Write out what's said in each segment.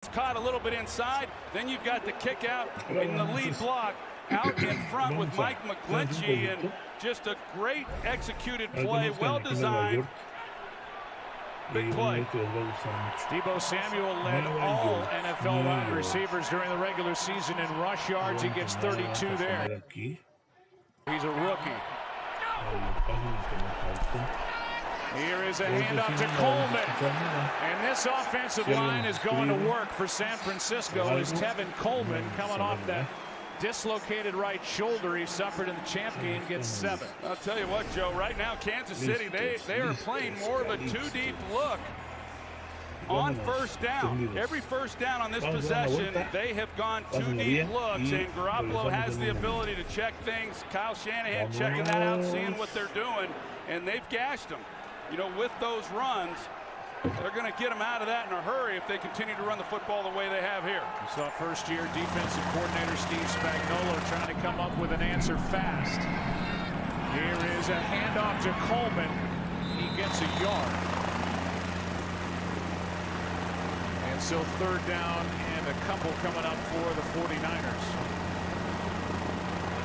It's caught a little bit inside. Then you've got the kick out in the lead block out in front with Mike McGlinchey, and just a great executed play, well designed. Big play. Deebo Samuel led all NFL wide receivers during the regular season in rush yards. He gets 32 there. He's a rookie. Here is a handoff to Coleman. And this offensive line is going to work for San Francisco as Tevin Coleman, coming off that dislocated right shoulder he suffered in the champ game, gets 7. I'll tell you what, Joe, right now Kansas City, they are playing more of a two-deep look on first down. Every first down on this possession, they have gone two deep looks, and Garoppolo has the ability to check things. Kyle Shanahan checking that out, seeing what they're doing, and they've gashed them. You know, with those runs, they're going to get them out of that in a hurry if they continue to run the football the way they have here. You saw first-year defensive coordinator Steve Spagnuolo trying to come up with an answer fast. Here is a handoff to Coleman. He gets a yard. And so third down and a couple coming up for the 49ers.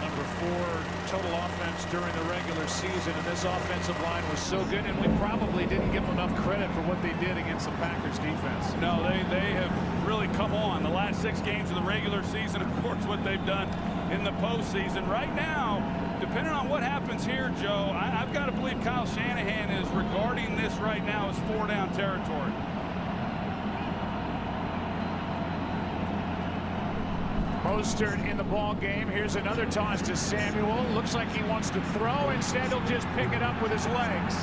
Number 4 total offense during the regular season, and this offensive line was so good, and we probably didn't give them enough credit for what they did against the Packers defense. No, they have really come on the last 6 games of the regular season. Of course, what they've done in the postseason. Right now, depending on what happens here, Joe, I've got to believe Kyle Shanahan is regarding this right now as 4-down territory. Mostert in the ball game. Here's another toss to Samuel. Looks like he wants to throw. Instead, he'll just pick it up with his legs.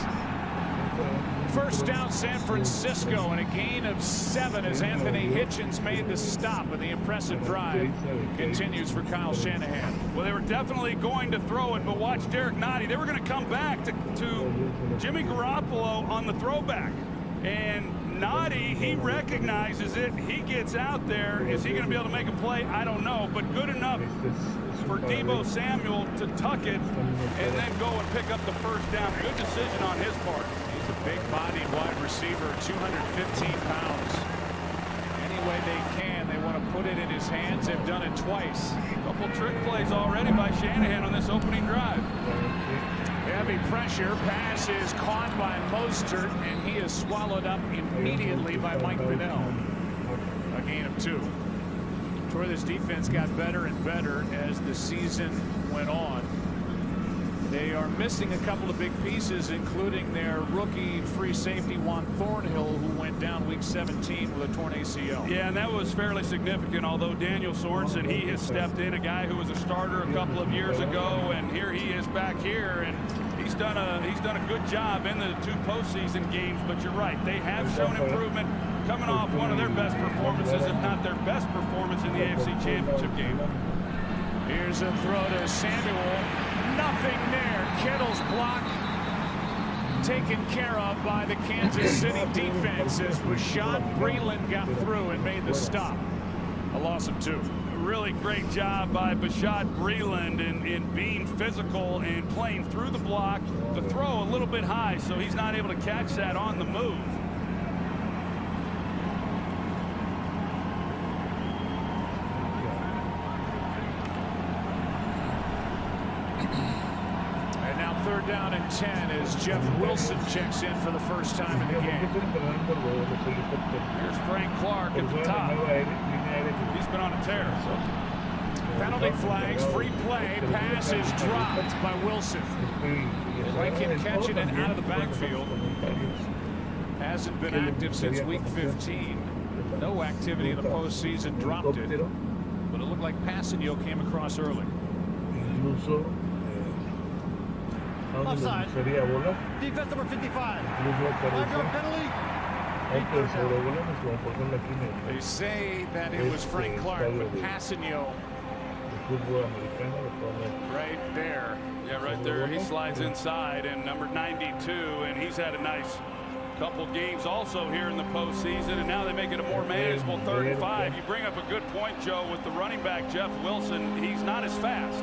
First down, San Francisco, and a gain of 7 as Anthony Hitchens made the stop, and the impressive drive continues for Kyle Shanahan. Well, they were definitely going to throw it, but watch Derek Nottie. They were going to come back to Jimmy Garoppolo on the throwback, and Nottie, he recognizes it. He gets out there. Is he going to be able to make a play? I don't know, but good enough for Deebo Samuel to tuck it and then go and pick up the first down. Good decision on his part. He's a big-bodied wide receiver, 215 pounds. Any way they can, they want to put it in his hands. They've done it twice. A couple trick plays already by Shanahan on this opening drive. Heavy pressure, pass is caught by Mostert, and he is swallowed up immediately by Mike Bennell. A gain of 2. Troy, this defense got better and better as the season went on. They are missing a couple of big pieces, including their rookie free safety Juan Thornhill, who went down week 17 with a torn ACL. Yeah, and that was fairly significant, although Daniel Sorensen, he has stepped in, a guy who was a starter a couple of years ago, and here he is back here, and he's done a good job in the 2 postseason games. But you're right, they have shown improvement, coming off one of their best performances, if not their best performance in the AFC Championship game. Here's a throw to Samuel. Nothing there. Kittle's block taken care of by the Kansas City defense as Bashaud Breeland got through and made the stop. A loss of 2. Really great job by Bashaud Breeland in being physical and playing through the block. The throw a little bit high, so he's not able to catch that on the move. Third down and 10 as Jeff Wilson checks in for the first time in the game. Here's Frank Clark at the top. He's been on a tear. Penalty flags, free play, pass is dropped by Wilson. Like him catching it out of the backfield. Hasn't been active since week 15. No activity in the postseason, dropped it. But it looked like Passanio came across early. Offside. Defense number 55. Penalty. They say that it was Frank Clark, but Passanio right there. Yeah, right there. He slides inside, and number 92, and he's had a nice couple games also here in the postseason, and now they make it a more manageable 3rd and 5. You bring up a good point, Joe, with the running back Jeff Wilson. He's not as fast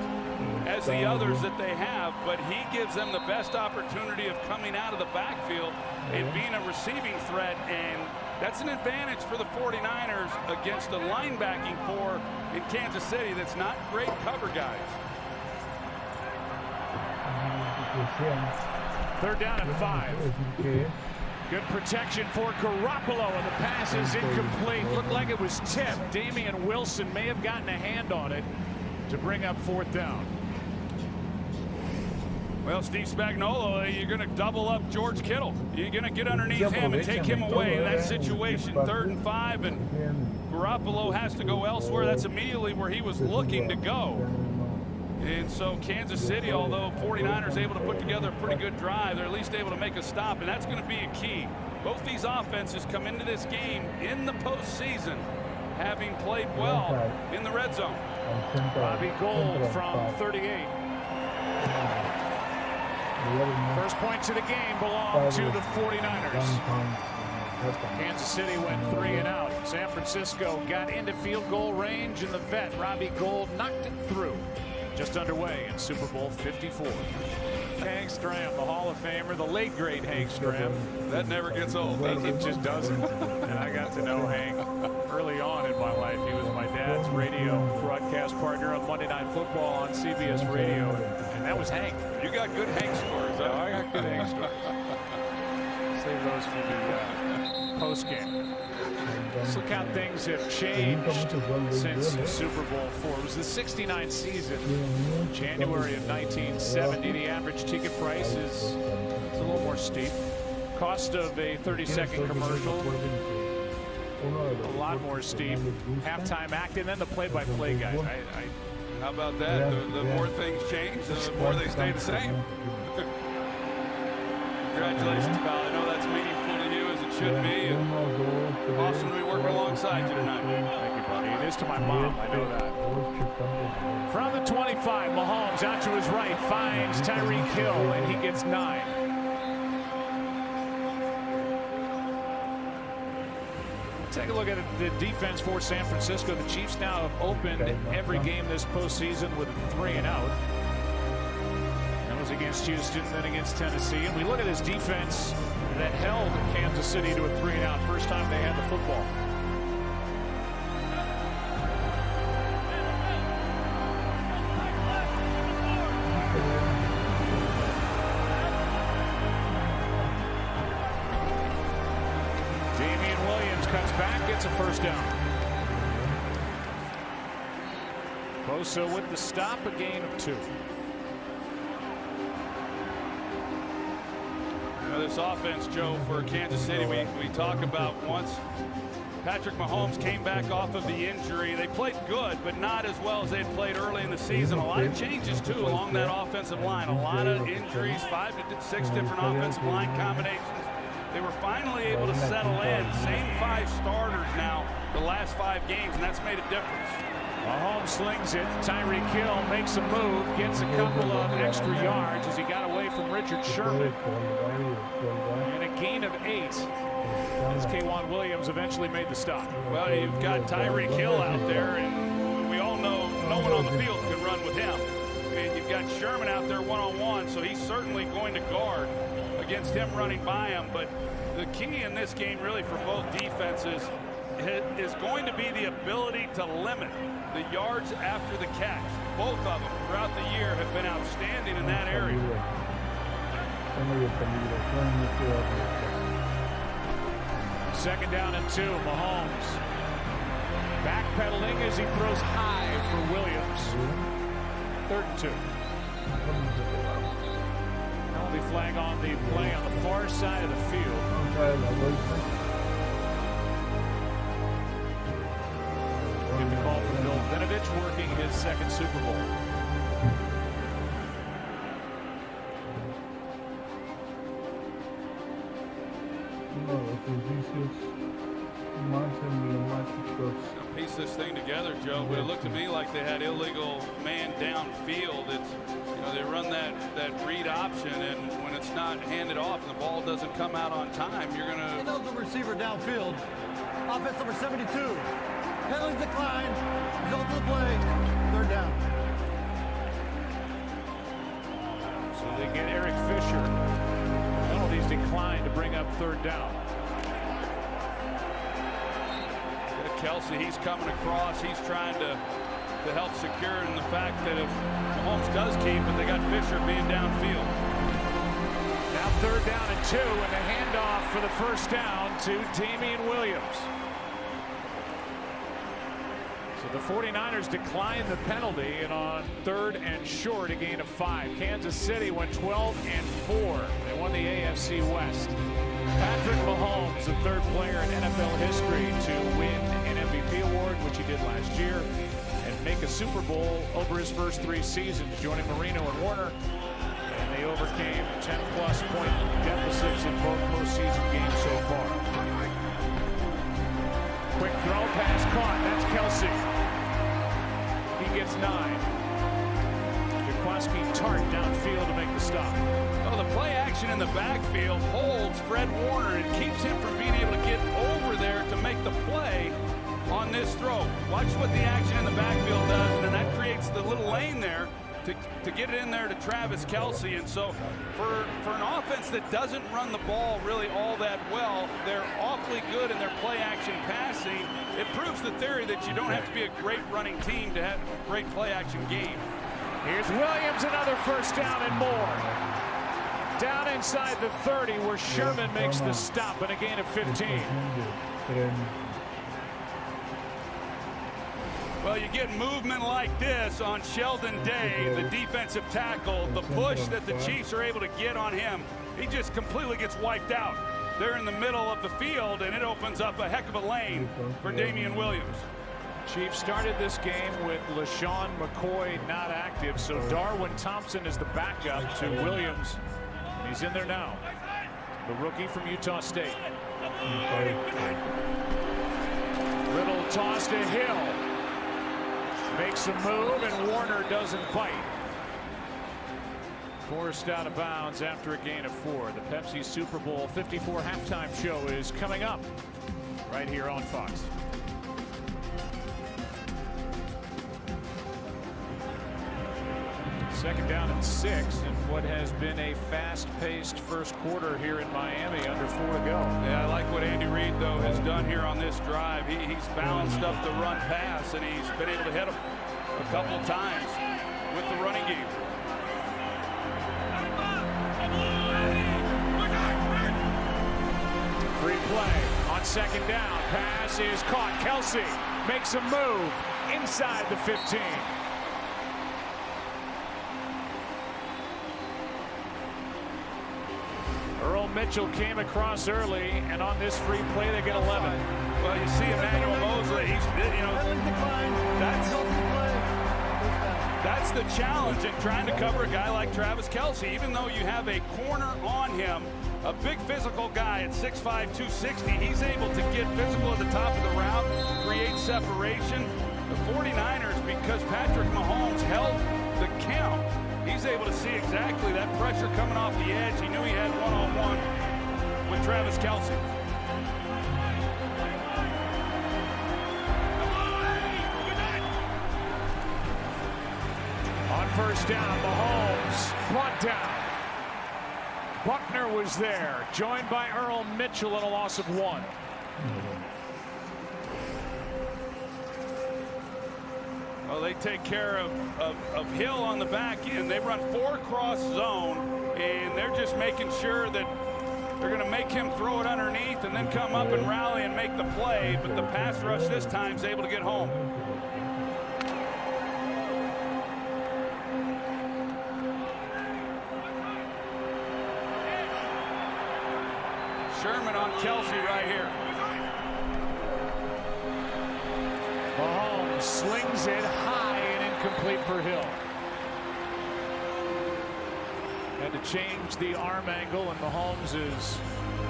as the others that they have, but he gives them the best opportunity of coming out of the backfield and being a receiving threat, and That's an advantage for the 49ers against a linebacking core in Kansas City that's not great cover guys. 3rd down and 5. Good protection for Garoppolo, and the pass is incomplete. Looked like it was tipped. Damian Wilson may have gotten a hand on it to bring up 4th down. Well, Steve Spagnuolo, you're going to double up George Kittle. You're going to get underneath him and take him away in that situation. 3rd and 5, and Garoppolo has to go elsewhere. That's immediately where he was looking to go. And so Kansas City, although 49ers able to put together a pretty good drive, they're at least able to make a stop, and that's going to be a key. Both these offenses come into this game in the postseason having played well in the red zone. Robbie Gould from 38. First points of the game belong to the 49ers. Kansas City went 3 and out. San Francisco got into field goal range, and the vet, Robbie Gould, knocked it through. Just underway in Super Bowl 54. Hank Stram, the Hall of Famer, the late great Hank Stram. That never gets old. It just doesn't. And I got to know Hank early on in my life. He was my dad's radio broadcast partner on Monday Night Football on CBS Radio, and that was Hank. You got good Hank stories. Huh? I got good Hank stories. Save those for the post-game. Let's look how things have changed since Super Bowl 4. It was the '69 season, January of 1970. The average ticket price is a little more steep. Cost of a 30-second commercial, a lot more steep. Halftime act, and then the play-by-play guys. How about that? The more things change, the more they stay the same. Congratulations, pal. I know that's meaningful to you, as it should be. And awesome to be working alongside you tonight. Thank you, buddy. It is to my mom. I know that. From the 25, Mahomes out to his right, finds Tyreek Hill, and he gets 9. Take a look at the defense for San Francisco. The Chiefs now have opened every game this postseason with a 3 and out. That was against Houston, then against Tennessee. And we look at this defense that held Kansas City to a 3 and out. First time they had the football. Damian Williams cuts back, gets a first down. Bosa with the stop, a gain of 2. This offense, Joe, for Kansas City, we talk about once Patrick Mahomes came back off of the injury. They played good, but not as well as they had played early in the season. A lot of changes, too, along that offensive line. A lot of injuries, 5 to 6 different offensive line combinations. They were finally able to settle in. Same 5 starters now the last 5 games, and that's made a difference. Mahomes slings it. Tyreek Hill makes a move, gets a couple of extra yards as he got away from Richard Sherman. And a gain of 8 as K'Wan Williams eventually made the stop. Well, you've got Tyreek Hill out there, and we all know no one on the field can run with him. And you've got Sherman out there one-on-one, so he's certainly going to guard against him running by him. But the key in this game really for both defenses is going to be the ability to limit the yards after the catch. Both of them throughout the year have been outstanding in that area. Second down and 2. Mahomes backpedaling as he throws high for Williams. 3rd and 2. Penalty flag on the play on the far side of the field. Get the call from Bill Vinovich, working his 2nd Super Bowl. Piece this thing together, Joe, but it looked to me like they had illegal man downfield. It's, they run that read option, and when it's not handed off and the ball doesn't come out on time, you're going to... Illegal receiver downfield. Offense number 72. Penalty decline. Result of the play. 3rd down. So they get Eric Fisher. Penalties decline to bring up 3rd down. Kelsey. He's coming across. He's trying to help secure it, and the fact that if Mahomes does keep it, they got Fisher being downfield. Now 3rd down and 2, and the handoff for the first down to Damian Williams. So the 49ers declined the penalty, and on 3rd and short, a gain of 5. Kansas City went 12 and 4. They won the AFC West. Patrick Mahomes, the 3rd player in NFL history to win an MVP award, which he did last year, and make a Super Bowl over his first 3 seasons, joining Marino and Warner. And they overcame 10-plus point deficits in both postseason games so far. Quick throw, pass caught. That's Kelsey. He gets 9. Jaquiski Tart downfield to make the stop. Well, the play action in the backfield holds Fred Warner and keeps him from being able to get over there to make the play on this throw. Watch what the action in the backfield does, and then that creates the little lane there to get it in there to Travis Kelsey. And so for an offense that doesn't run the ball really all that well, they're awfully good in their play action passing. It proves the theory that you don't have to be a great running team to have a great play action game. Here's Williams, another first down and more. Down inside the 30 where Sherman makes the stop and a gain of 15. Well, you get movement like this on Sheldon Day, the defensive tackle. The push that the Chiefs are able to get on him, he just completely gets wiped out. They're in the middle of the field, and it opens up a heck of a lane for Damian Williams. Chiefs started this game with LaShawn McCoy not active, so Darwin Thompson is the backup to Williams. He's in there now, the rookie from Utah State. Little toss to Hill. Makes a move, and Warner doesn't bite. Forced out of bounds after a gain of 4. The Pepsi Super Bowl 54 halftime show is coming up right here on Fox. Second down and 6 in what has been a fast-paced first quarter here in Miami, under 4 to go. Yeah, I like what Andy Reid, though, has done here on this drive. He's balanced up the run pass, and he's been able to hit him a couple of times with the running game. Free play on second down. Pass is caught. Kelsey makes a move inside the 15. Earl Mitchell came across early, and on this free play they get 11. Well, you see Emmanuel Mosley. That's the challenge in trying to cover a guy like Travis Kelsey. Even though you have a corner on him, a big physical guy at 6'5", 260, he's able to get physical at the top of the route, create separation. The 49ers, because Patrick Mahomes held the count, he's able to see exactly that pressure coming off the edge. He knew he had one-on-one with Travis Kelsey. On first down, Mahomes, punt down. Buckner was there, joined by Earl Mitchell in a loss of 1. Well, they take care of Hill on the back end. They run 4 cross zone, and they're just making sure that they're going to make him throw it underneath and then come up and rally and make the play. But the pass rush this time is able to get home. Sherman on Kelsey right here. Mahomes slings it high and incomplete for Hill. Had to change the arm angle, and Mahomes is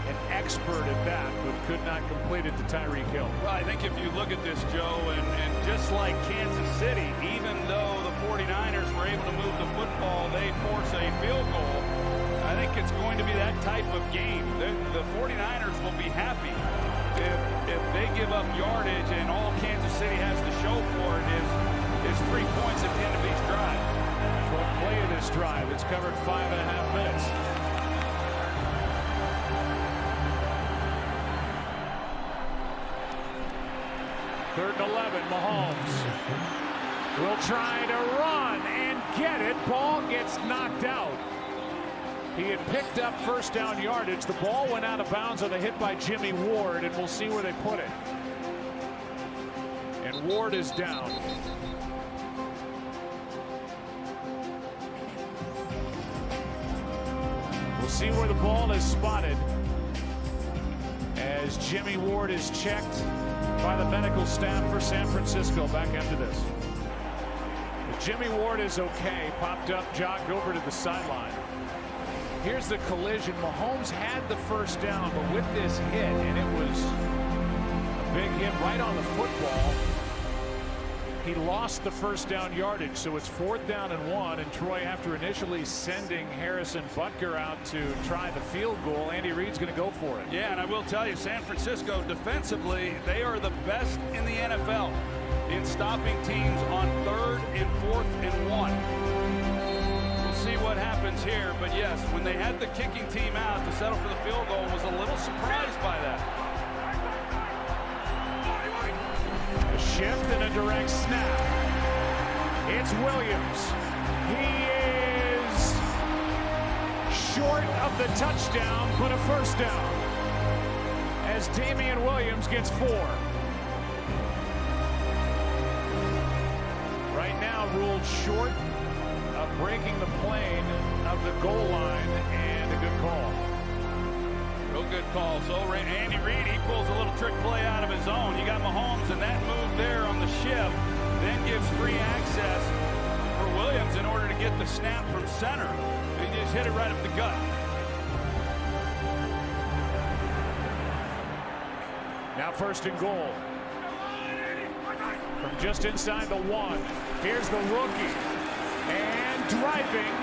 an expert at that, but could not complete it to Tyreek Hill. Well, I think if you look at this, Joe, and just like Kansas City, even though the 49ers were able to move the football, they force a field goal. I think it's going to be that type of game. The 49ers will be happy if they give up yardage, and all Kansas City has to show for it is 3 points at the end of each drive. 12th play of this drive. It's covered 5.5 minutes. 3rd and 11. Mahomes will try to run and get it. Ball gets knocked out. He had picked up first down yardage. The ball went out of bounds on a hit by Jimmy Ward, and we'll see where they put it. And Ward is down. We'll see where the ball is spotted as Jimmy Ward is checked by the medical staff for San Francisco. Back after this. Jimmy Ward is okay. Popped up, jogged over to the sideline. Here's the collision. Mahomes had the first down, but with this hit, and it was a big hit right on the football, he lost the first down yardage. So it's 4th down and 1, and Troy, after initially sending Harrison Butker out to try the field goal, Andy Reid's going to go for it. Yeah, and I will tell you, San Francisco defensively, they are the best in the NFL in stopping teams on 3rd and 4th and 1. We'll see what happens here, but yes, when they had the kicking team out to settle for the field goal, was a little surprised by that. A shift and a direct snap. It's Williams. He is short of the touchdown, but a first down as Damian Williams gets 4. Right now ruled short of breaking the plane of the goal line, and a good call. Real good call. So Andy Reid, he pulls a little trick play out of his own. You got Mahomes, and that move there on the shift then gives free access for Williams in order to get the snap from center. He just hit it right up the gut. Now 1st and goal. From just inside the 1. Here's the rookie. And driving.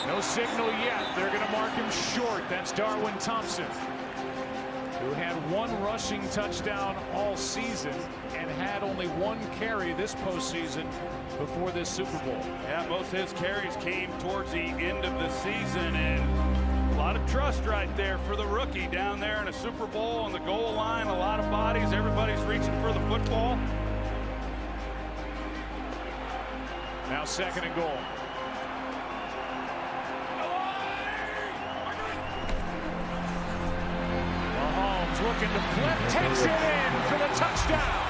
No signal yet. They're going to mark him short. That's Darwin Thompson, who had 1 rushing touchdown all season and had only 1 carry this postseason before this Super Bowl. Yeah, most of his carries came towards the end of the season, and a lot of trust right there for the rookie down there in a Super Bowl on the goal line. A lot of bodies. Everybody's reaching for the football. Now 2nd and goal. Mahomes looking to flip, takes it in for the touchdown.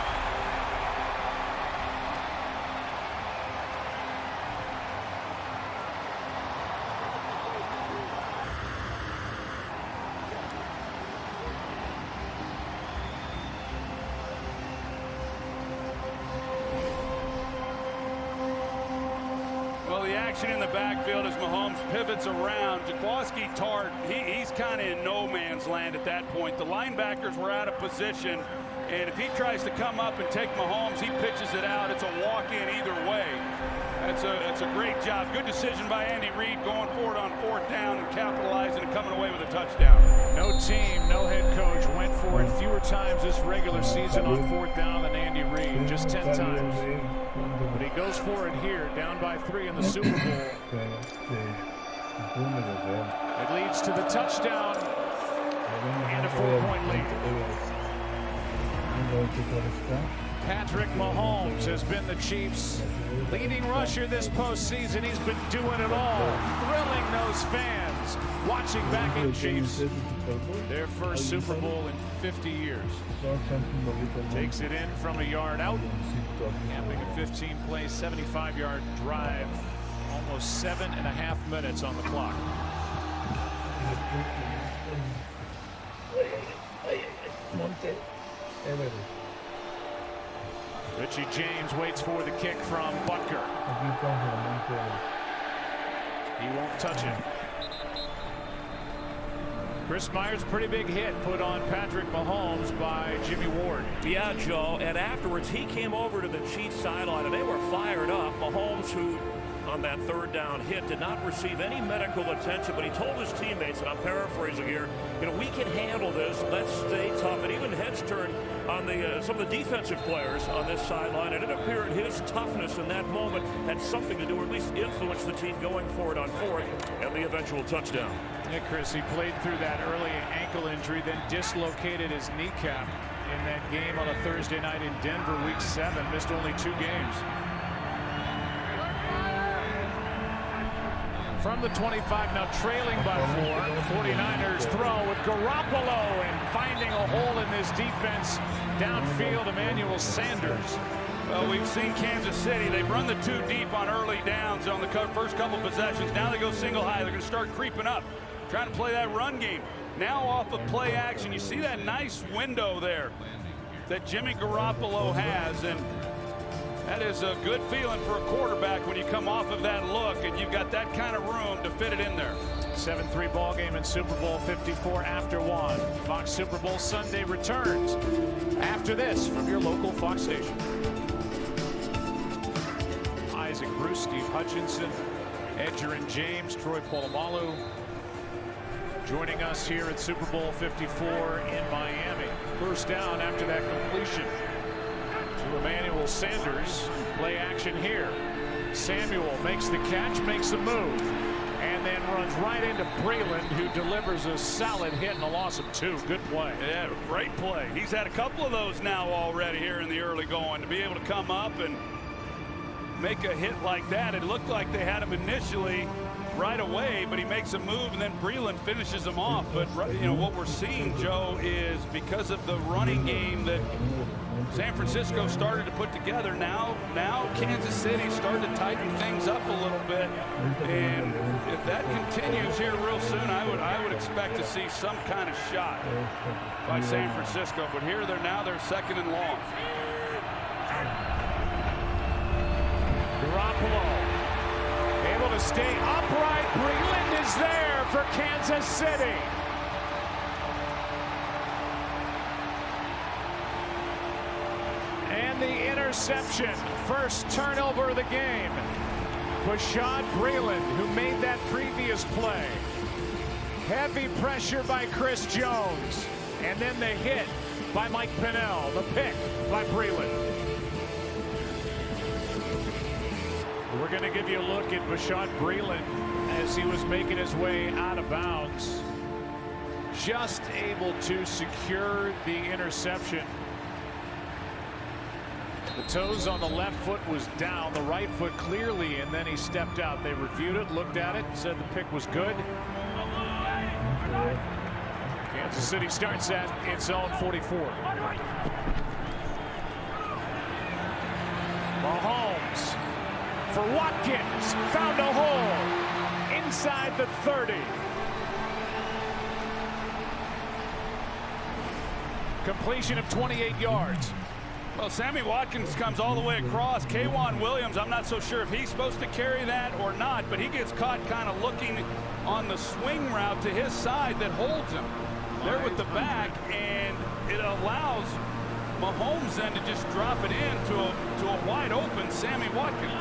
In the backfield as Mahomes pivots around. Jaquiski Tartt, he's kind of in no man's land at that point. The linebackers were out of position, and if he tries to come up and take Mahomes, he pitches it out. It's a walk-in either way. That's a great job. Good decision by Andy Reid going forward on 4th down and capitalizing and coming away with a touchdown. No team, no head coach went for it fewer times this regular season on 4th down than Andy Reid, just 10 times. But he goes for it here, down by 3 in the Super Bowl. It leads to the touchdown and a 4-point lead. Patrick Mahomes has been the Chiefs' leading rusher this postseason. He's been doing it all, thrilling those fans watching back in Chiefs their first Super Bowl in 50 years. Takes it in from a yard out, camping a 15-play, 75-yard drive, almost 7.5 minutes on the clock. Richie James waits for the kick from Butker. He won't touch it. Chris Myers, pretty big hit put on Patrick Mahomes by Jimmy Ward. Yeah, Joe, and afterwards he came over to the Chiefs sideline and they were fired up. Mahomes, who on that 3rd down hit did not receive any medical attention, but he told his teammates, and I'm paraphrasing here, you know, we can handle this, let's stay tough. And even heads turned on the some of the defensive players on this sideline, and it appeared his toughness in that moment had something to do, or at least influence the team going forward on 4th and the eventual touchdown. Yeah, Chris, he played through that early ankle injury, then dislocated his kneecap in that game on a Thursday night in Denver, week 7. Missed only 2 games. From the 25, now trailing by 4. 49ers throw with Garoppolo and finding a hole in this defense downfield. Emmanuel Sanders. Well, we've seen Kansas City. They've run the 2 deep on early downs on the first couple possessions. Now they go single high. They're going to start creeping up, trying to play that run game. Now off of play action, you see that nice window there that Jimmy Garoppolo has, and that is a good feeling for a quarterback when you come off of that look and you've got that kind of room to fit it in there. 7-3 ball game in Super Bowl 54 after 1. Fox Super Bowl Sunday returns after this from your local Fox station. Isaac Bruce, Steve Hutchinson, Edgerrin James, Troy Polamalu joining us here at Super Bowl 54 in Miami. First down after that completion to Emmanuel Sanders. Play action here. Samuel makes the catch, makes a move, and then runs right into Breland, who delivers a solid hit and a loss of 2. Good play. Yeah, great play. He's had a couple of those now already here in the early going. To be able to come up and make a hit like that, it looked like they had him initially right away, but he makes a move and then Breland finishes him off. But you know what we're seeing, Joe, is because of the running game that San Francisco started to put together, now Kansas City started to tighten things up a little bit, and if that continues here real soon, I would expect to see some kind of shot by San Francisco. But here they're second and long. Garoppolo able to stay upright. Breland is there for Kansas City. And the interception. First turnover of the game. Bashaud Breland, who made that previous play. Heavy pressure by Chris Jones. And then the hit by Mike Pennell. The pick by Breland. We're going to give you a look at Bashaud Breland as he was making his way out of bounds. Just able to secure the interception. The toes on the left foot was down, the right foot clearly, and then he stepped out. They reviewed it, looked at it, said the pick was good. Kansas City starts at its own 44. Mahomes for Watkins, found a hole inside the 30. Completion of 28 yards. Well, Sammy Watkins comes all the way across. K'Wan Williams, I'm not so sure if he's supposed to carry that or not, but he gets caught kind of looking on the swing route to his side that holds him there with the back, and it allows Mahomes then to just drop it in to a wide open Sammy Watkins.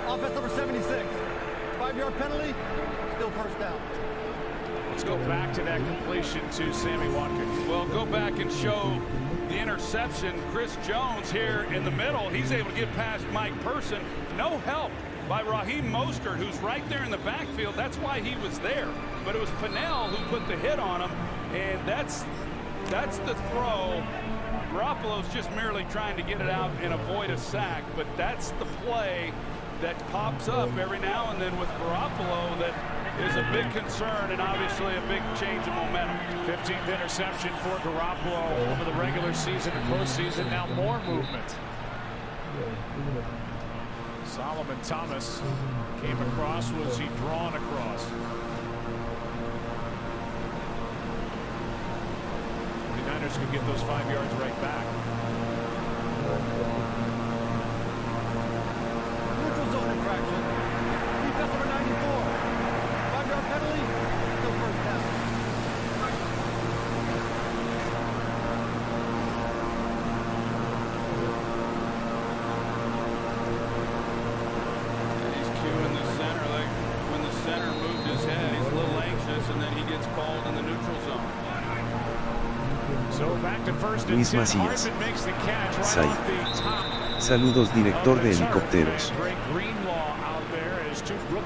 Offense number 76. 5-yard penalty, still first down. Let's go back to that completion to Sammy Watkins. Well, go back and show the interception. Chris Jones here in the middle. He's able to get past Mike Person. No help by Raheem Mostert, who's right there in the backfield. That's why he was there. But it was Pennell who put the hit on him, and that's the throw. Garoppolo's just merely trying to get it out and avoid a sack, but that's the play that pops up every now and then with Garoppolo that is a big concern and obviously a big change of momentum. 15th interception for Garoppolo over the regular season and postseason. Now more movement. Solomon Thomas came across. Was he drawn across? 49ers could get those 5 yards right back. Neutral zone infraction. Defense number 94. 5-yard penalty, still first down. He's cueing the center, like when the center moved his head, he's a little anxious, and then he gets called in the neutral zone. So back to first and 10. Hartman makes the catch right off the top Saludos director de helicópteros.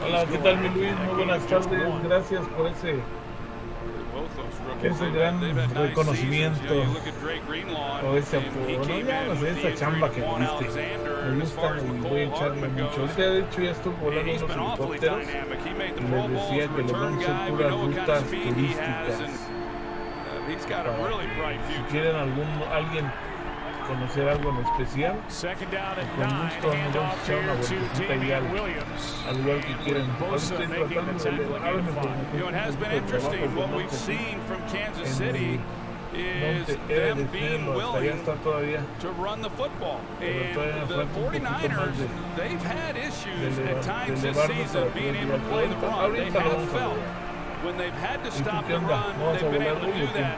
Hola, ¿qué tal mi Luis? Muy buenas tardes, gracias por ese gran reconocimiento o ese apoyo, no sé, esa chamba que me diste, me gusta y voy a echarle mucho. Ahorita de hecho ya estuve volando unos helicópteros y les decía que los vamos a hacer puras rutas turísticas. Si quieren alguien conocer algo en especial, con gusto nos vamos a echar una vueltecita y al lugar que quieren. You know, it has been interesting what we've seen from Kansas City is them being willing to run the football. And the 49ers, they've had issues at times this season being able to play the run. They have felt when they've had to stop the run, they've been able to do that.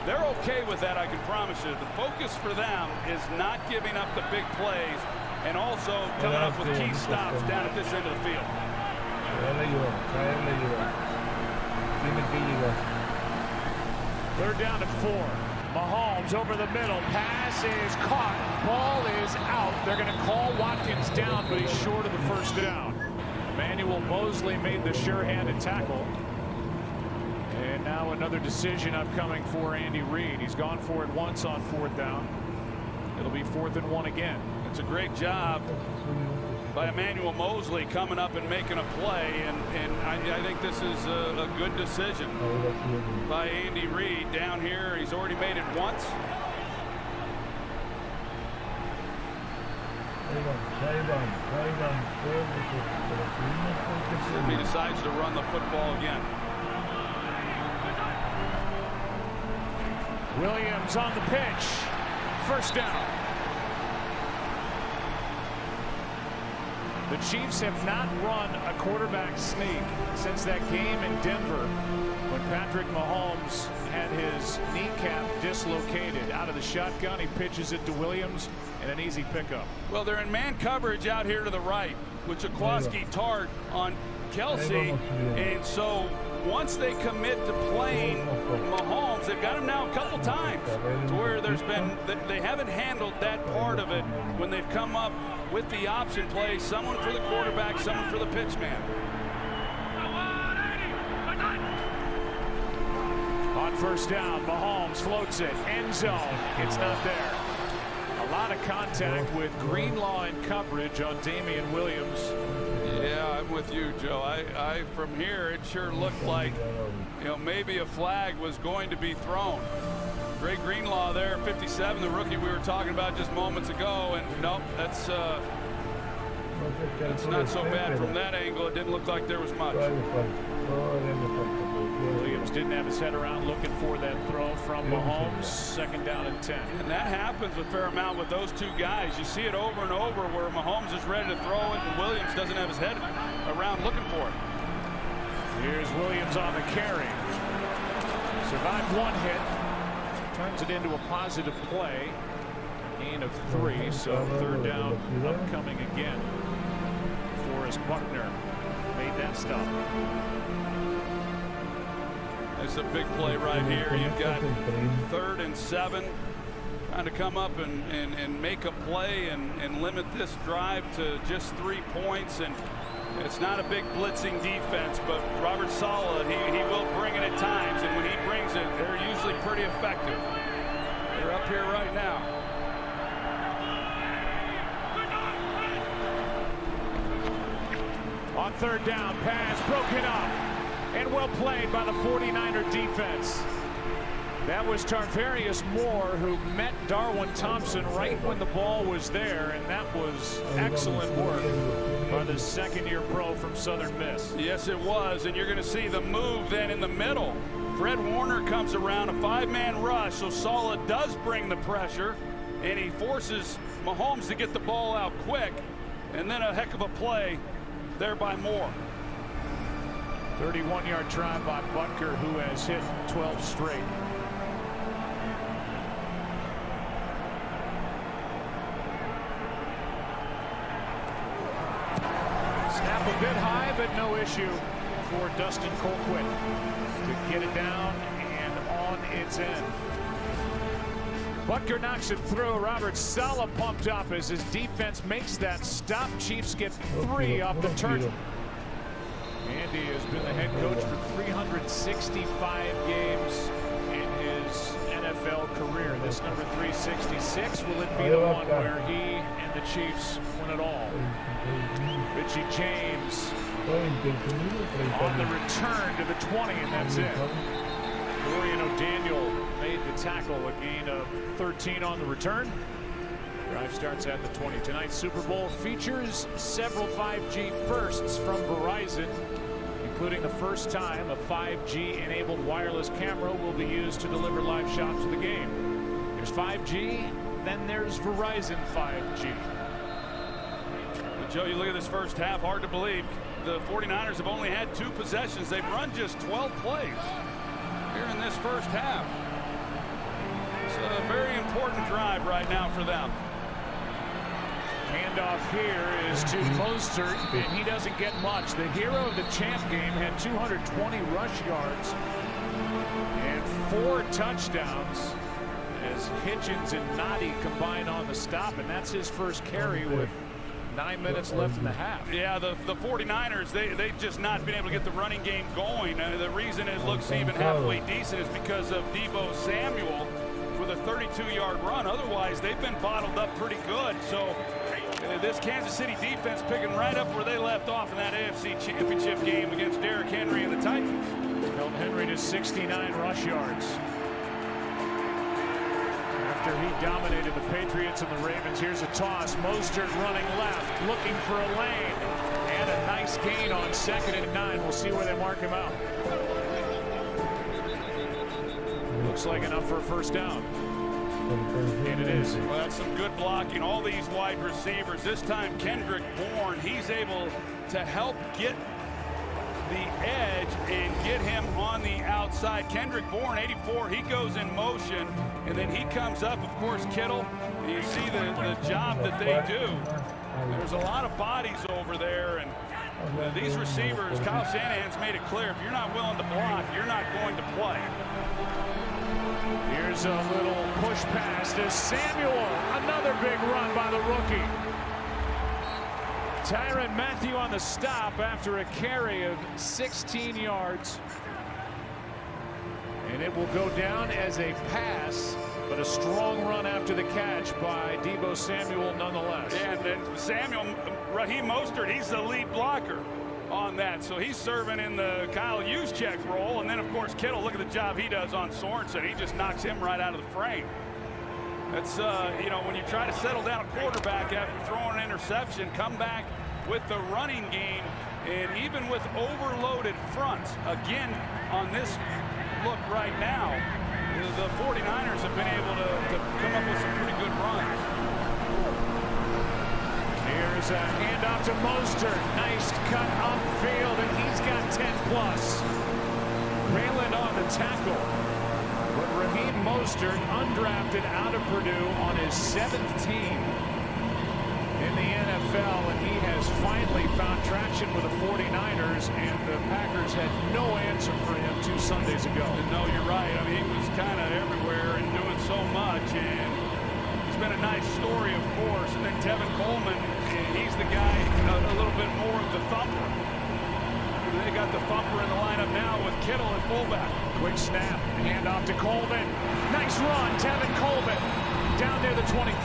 They're okay with that, I can promise you. The focus for them is not giving up the big plays and also coming up with key stops down at this end of the field. Third down and 4. Mahomes over the middle. Pass is caught. Ball is out. They're going to call Watkins down, but he's short of the first down. Emmanuel Mosley made the sure-handed tackle. And now another decision upcoming for Andy Reid. He's gone for it once on 4th down. It'll be 4th and 1 again. It's a great job by Emmanuel Mosley coming up and making a play, and I think this is a good decision by Andy Reid down here. He's already made it once. If he decides to run the football again. Williams on the pitch. First down. The Chiefs have not run a quarterback sneak since that game in Denver when Patrick Mahomes had his kneecap dislocated. Out of the shotgun, he pitches it to Williams and an easy pickup. Well, they're in man coverage out here to the right with Jaquaski Tart on Kelsey, and so once they commit to playing Mahomes, they've got him now a couple times to where they haven't handled that part of it when they've come up with the option play, someone for the quarterback, someone for the pitch man. On first down, Mahomes floats it, end zone. It's not there. A lot of contact with Greenlaw in coverage on Damian Williams. Yeah, I'm with you, Joe. I from here, it sure looked like, you know, maybe a flag was going to be thrown. Greg Greenlaw there, 57, the rookie we were talking about just moments ago, and nope, that's not so bad from that angle. It didn't look like there was much. Williams didn't have his head around looking for that throw from Mahomes. 2nd down and 10. And that happens a fair amount with those two guys. You see it over and over where Mahomes is ready to throw it and Williams doesn't have his head around looking for it. Here's Williams on the carry. Survived one hit. Turns it into a positive play. Gain of 3, so 3rd down upcoming again. Forrest Buckner made that stop. That's a big play right here. You've got 3rd and 7. Trying to come up and make a play and limit this drive to just 3 points. And it's not a big blitzing defense, but Robert Saleh, he will bring it at times. And when he brings it, they're usually pretty effective. They're up here right now. On 3rd down, pass broken up. And well played by the 49er defense. That was Tarvarius Moore who met Darwin Thompson right when the ball was there, and that was excellent work by the 2nd-year pro from Southern Miss. Yes, it was, and you're going to see the move then in the middle. Fred Warner comes around, a 5-man rush, so Saleh does bring the pressure, and he forces Mahomes to get the ball out quick, and then a heck of a play there by Moore. 31-yard try by Butker, who has hit 12 straight. Snap a bit high, but no issue for Dustin Colquitt to get it down and on its end. Butker knocks it through. Robert Saleh pumped up as his defense makes that stop. Chiefs get 3 off the turn. Andy has been the head coach for 365 games in his NFL career. This number 366, will it be the one where he and the Chiefs win it all? Richie James on the return to the 20, and that's it. Dorian O'Daniel made the tackle, a gain of 13 on the return. Drive starts at the 20. Tonight's Super Bowl features several 5G firsts from Verizon, including the first time a 5G-enabled wireless camera will be used to deliver live shots of the game. There's 5G, then there's Verizon 5G. Joe, you look at this first half, hard to believe. The 49ers have only had 2 possessions. They've run just 12 plays here in this first half. It's a very important drive right now for them. Handoff here is to Mostert, and he doesn't get much. The hero of the champ game had 220 rush yards and 4 touchdowns as Hitchens and Noddy combine on the stop, and that's his first carry with 9 minutes left in the half. Yeah, the 49ers, they've just not been able to get the running game going. The reason it looks even halfway decent is because of Deebo Samuel with a 32-yard run. Otherwise, they've been bottled up pretty good. So this Kansas City defense picking right up where they left off in that AFC Championship game against Derrick Henry and the Titans. Held Henry to 69 rush yards after he dominated the Patriots and the Ravens. Here's a toss. Mostert running left, looking for a lane, and a nice gain on 2nd and 9. We'll see where they mark him out. Looks like enough for a first down. And it is. Well, that's some good blocking. All these wide receivers. This time, Kendrick Bourne, he's able to help get the edge and get him on the outside. Kendrick Bourne, 84, he goes in motion, and then he comes up. Of course, Kittle, you see the job that they do. There's a lot of bodies over there, and these receivers, Kyle Shanahan's made it clear, if you're not willing to block, you're not going to play. Here's a little push pass to Samuel. Another big run by the rookie. Tyrann Mathieu on the stop after a carry of 16 yards. And it will go down as a pass, but a strong run after the catch by Deebo Samuel nonetheless. Yeah, and then Samuel, Raheem Mostert, he's the lead blocker on that. So he's serving in the Kyle Juszczyk role. And then, of course, Kittle, look at the job he does on Sorensen. He just knocks him right out of the frame. That's, you know, when you try to settle down a quarterback after throwing an interception, come back with the running game, and even with overloaded fronts. Again, on this look right now, the 49ers have been able to come up with some pretty good runs. Here's a handoff to Mostert. Nice cut upfield, and he's got 10+. Rayland on the tackle. But Raheem Mostert, undrafted out of Purdue, on his 7th team in the NFL, and he has finally found traction with the 49ers, and the Packers had no answer for him 2 Sundays ago. No, you're right. I mean, he was kind of everywhere and doing so much, and it's been a nice story, of course. And then Tevin Coleman, he's the guy a little bit more of the thumper. They got the thumper in the lineup now with Kittle at fullback. Quick snap, handoff to Coleman. Nice run, Tevin Coleman down near the 25.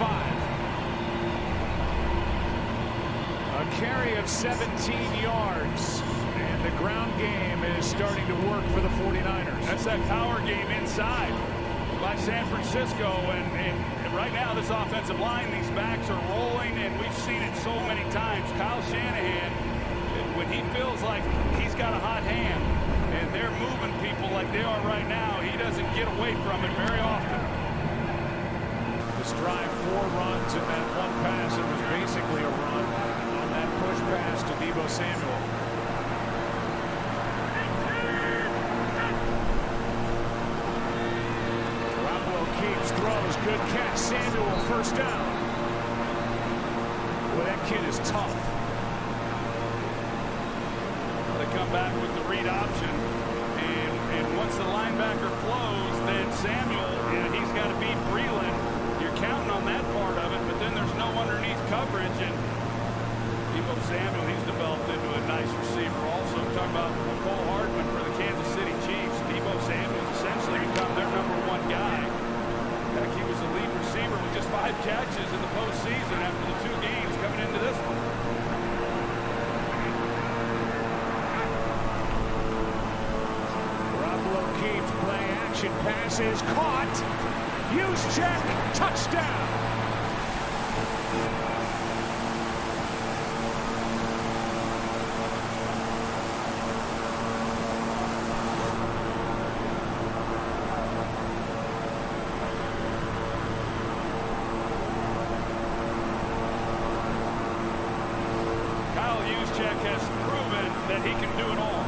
A carry of 17 yards, and the ground game is starting to work for the 49ers. That's that power game inside by San Francisco, and right now this offensive line, these backs are rolling, and we've seen it so many times. Kyle Shanahan, when he feels like he's got a hot hand and they're moving people like they are right now, he doesn't get away from it very often. This drive, 4 runs and that 1 pass, it was basically a run on that push pass to Deebo Samuel. Garoppolo keeps, throws, good catch. Samuel, first down. Boy, that kid is tough. They come back with the read option, and once the linebacker flows, then Samuel, he's got to beat Breeland. counting on that part of it, but then there's no underneath coverage, and Deebo Samuel, he's developed into a nice receiver also. Talking about Cole Hardman for the Kansas City Chiefs. Deebo Samuel's essentially become their #1 guy. In fact, he was the lead receiver with just 5 catches in the postseason after the 2 games coming into this one. Keeps play action, passes caught. Juszczyk, touchdown. Kyle Juszczyk has proven that he can do it all.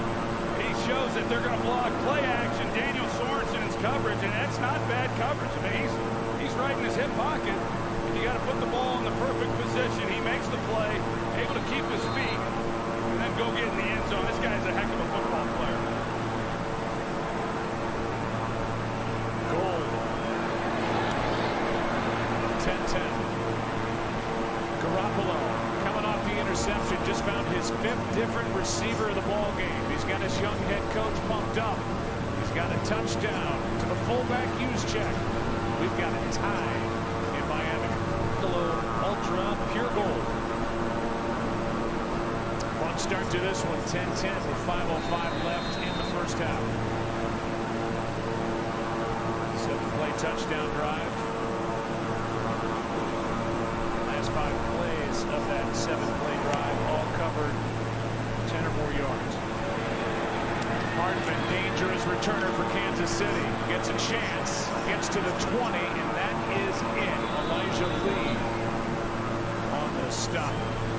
He shows that they're going to block play action. Daniel Sorensen's coverage, and that's not bad coverage. I mean, he's right in his hip pocket. And you got to put the ball in the perfect position. He makes the play, able to keep his feet, and then go get in the end zone. This guy's a heck of a football player. Goal. 10-10. Garoppolo coming off the interception, just found his 5th different receiver of the ball game. He's got his young head coach pumped up. He's got a touchdown to the fullback Juszczyk. We've got a tie in Miami. Ultra pure gold. Fun start to this one, 10-10 with 5:05 left in the first half. 7-play touchdown drive. Last 5 plays of that 7-play drive all covered 10 or more yards. Hardman, dangerous returner for Kansas City. Gets a chance, gets to the 20, and that is it. Elijah Lee on the stop.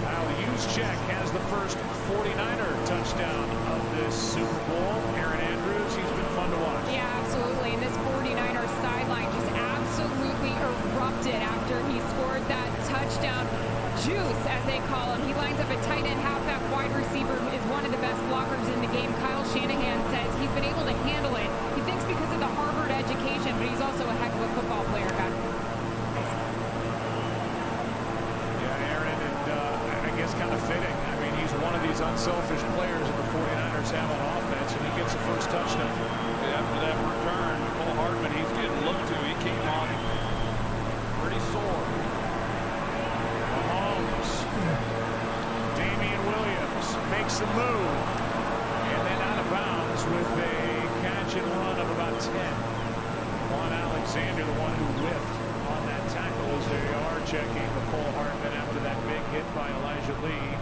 Kyle Juszczyk has the first 49er touchdown of this Super Bowl. Aaron Andrews, he's been fun to watch. Yeah, absolutely. And this 49er sideline just absolutely erupted after he scored that touchdown. Juice, as they call him. He lines up a tight end, halfback, wide receiver, is one of the best blockers in the game. Kyle Shanahan says he's been able to handle it. He thinks because of the Harvard education, but he's also a heck of a football player, guys. Yeah, Aaron, and I guess kind of fitting. I mean, he's one of these unselfish players that the 49ers have on offense, and he gets the first touchdown. After that return, Cole Hardman, he's getting looked to. He came on pretty sore. Makes the move, and then out of bounds with a catch and run of about 10. Juan Alexander, the one who whiffed on that tackle, as they are checking the Cole Hardman after that big hit by Elijah Lee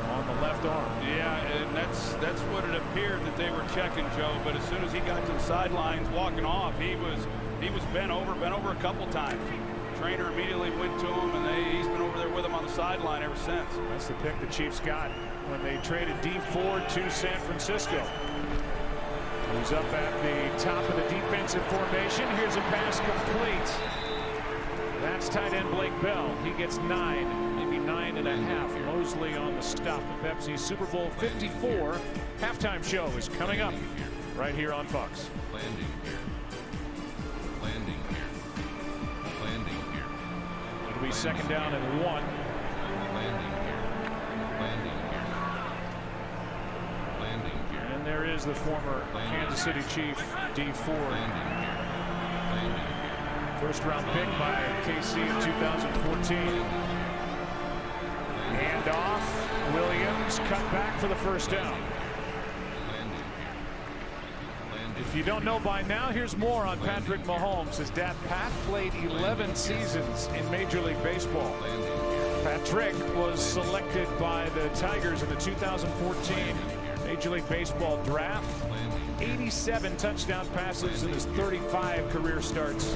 on the left arm. Yeah, and that's what it appeared that they were checking, Joe. But as soon as he got to the sidelines walking off, he was bent over a couple times. Trainer immediately went to him, and he's been over there with him on the sideline ever since. That's the pick the Chiefs got when they traded D4 to San Francisco. Who's up at the top of the defensive formation. Here's a pass complete. That's tight end Blake Bell. He gets 9, maybe 9.5. Mosley on the stop. The Pepsi Super Bowl 54 halftime show is coming up right here on Fox. Landing here. Landing here. Landing here. It'll be second down and 1. Landing here. Landing here. Landing here. And there is the former Kansas City Chief, D4. Landing here. Landing here. First round pick by KC in 2014. Hand off. Williams cut back for the first down. If you don't know by now, here's more on Patrick Mahomes. His dad, Pat, played 11 seasons in Major League Baseball. Patrick was selected by the Tigers in the 2014 Major League Baseball draft. 87 touchdown passes in his 35 career starts.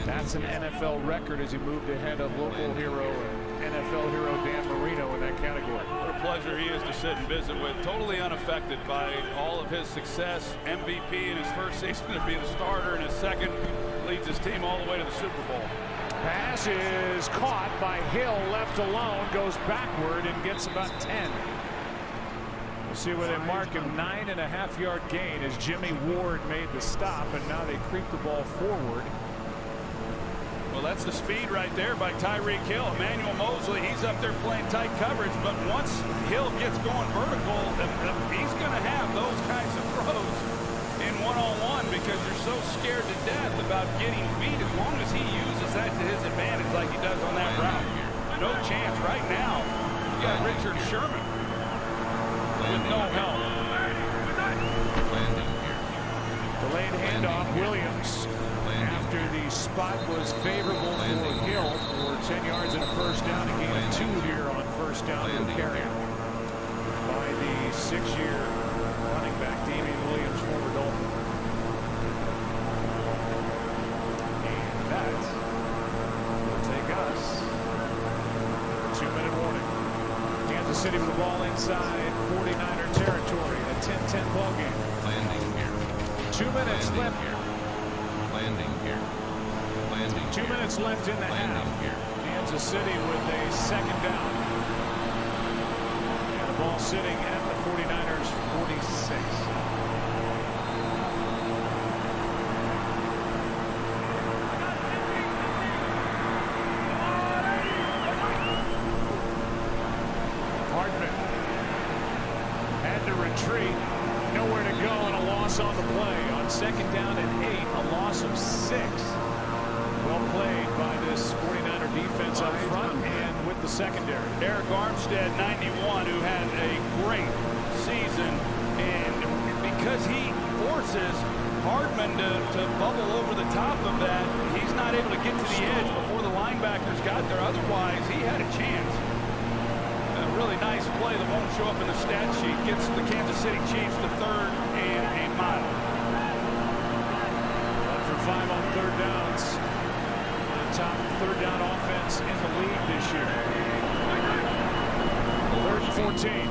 That's an NFL record as he moved ahead of local hero and NFL hero Dan Marino in that category. What a pleasure he is to sit and visit with. Totally unaffected by all of his success. MVP in his first season to be the starter, in his second leads his team all the way to the Super Bowl. Pass is caught by Hill, left alone, goes backward and gets about 10. We'll see where they mark him. 9.5-yard gain as Jimmy Ward made the stop, and now they creep the ball forward. Well, Well, that's the speed right there by Tyreek Hill. Emmanuel Mosley, he's up there playing tight coverage, but once Hill gets going vertical, he's going to have those kinds of throws in one-on-one because you're so scared to death about getting beat. As long as he uses that to his advantage like he does on that route, no chance right now. You got Richard Sherman with no help. Delayed handoff, Williams. After the spot was favorable for Hill for 10 yards and a first down, a gain of 2 here on first down per carry by the 6-year running back, Damian Williams, former Dolphin. And that will take us to a 2-minute warning. Kansas City with the ball inside 49er territory, a 10-10 ball game. Landing here. 2 minutes left. Here. Landing here. Landing 2 minutes left in the half. Here. Kansas City with a second down. And the ball sitting at the 49ers 46. Hardman had to retreat. Nowhere to go and a loss on the play. On second down and 8, a loss of 6. Well played by this 49er defense up front and with the secondary. Eric Armstead, 91, who had a great season, and because he forces Hardman to bubble over the top of that, he's not able to get to the edge before the linebackers got there. Otherwise, he had a chance. A really nice play that won't show up in the stat sheet. Gets the Kansas City Chiefs to 3rd and a mile. 1 for 5 on third downs. The top third down offense in the league this year. 3rd and 14.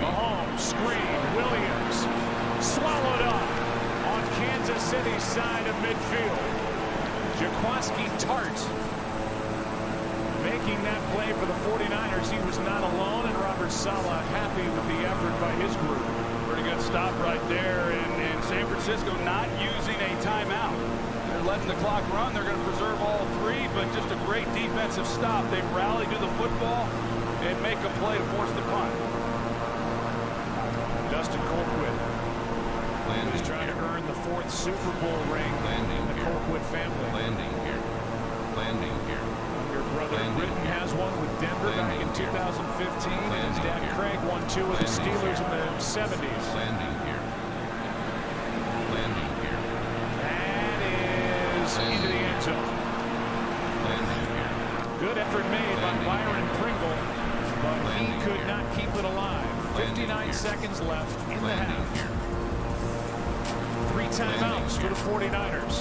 Mahomes, screen, Williams swallowed up on Kansas City's side of midfield. Jaquaski Tart making that play for the 49ers. He was not alone, and Robert Saleh happy with the effort by his group. Pretty good stop right there, and San Francisco not using a timeout. They're letting the clock run. They're going to preserve all 3, but just a great defensive stop. They rally to the football and make a play to force the punt. Dustin Colquitt is trying to earn the 4th Super Bowl ring in the Colquitt family. Landing here. Landing here. Your brother Britton has one with Denver back in 2015, and his dad Craig won 2 with the Steelers in the 70s. Landing here. Landing here. That is into the end zone. Landing here. Good effort made by Byron Pringle, but he could not keep it alive. 59 seconds left in the half. 3 timeouts for the 49ers.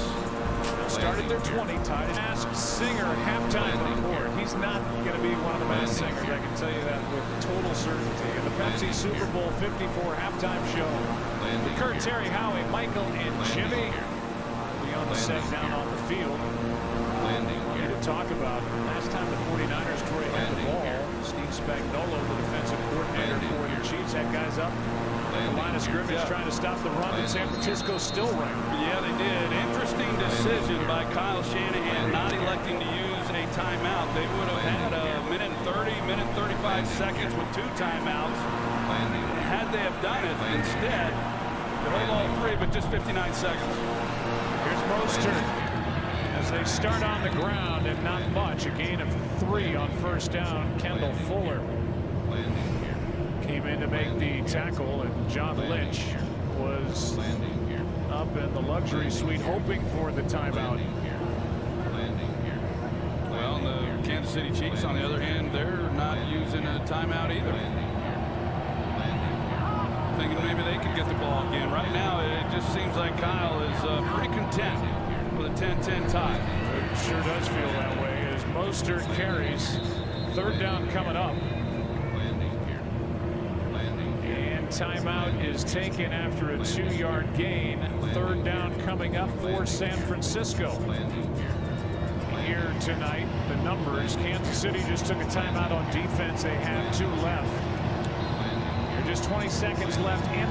Started their 20, tied. Masked Singer halftime report. He's not going to be one of the best singers, I can tell you that with total certainty. In the Pepsi Super Bowl 54 halftime show, Kurt, Terry, Howie, Michael, and Jimmy will be on the set down on the field. Here to talk about last time the 49ers Troy had the ball. Steve Spagnuolo, the defensive coordinator for the Chiefs, had guys up. The line of scrimmage trying to stop the run, and San Francisco still ran. Yeah, they did. Interesting decision by Kyle Shanahan not electing to use a timeout. They would have had a minute 30, minute 35 seconds with 2 timeouts. Had they have done it, instead, they hold all 3, but just 59 seconds. Here's Mostert as they start on the ground, and not much. A gain of 3 on first down. Kendall Fuller came in to make the tackle, and John Lynch was up in the luxury suite hoping for the timeout. Well, the Kansas City Chiefs, on the other hand, they're not using a timeout either. Thinking maybe they could get the ball again. Right now, it just seems like Kyle is pretty content with a 10-10 tie. It sure does feel that way as Mostert carries. Third down coming up. Timeout is taken after a 2-yard gain. Third down coming up for San Francisco. Here tonight, the numbers. Kansas City just took a timeout on defense. They have 2 left. There's just 20 seconds left in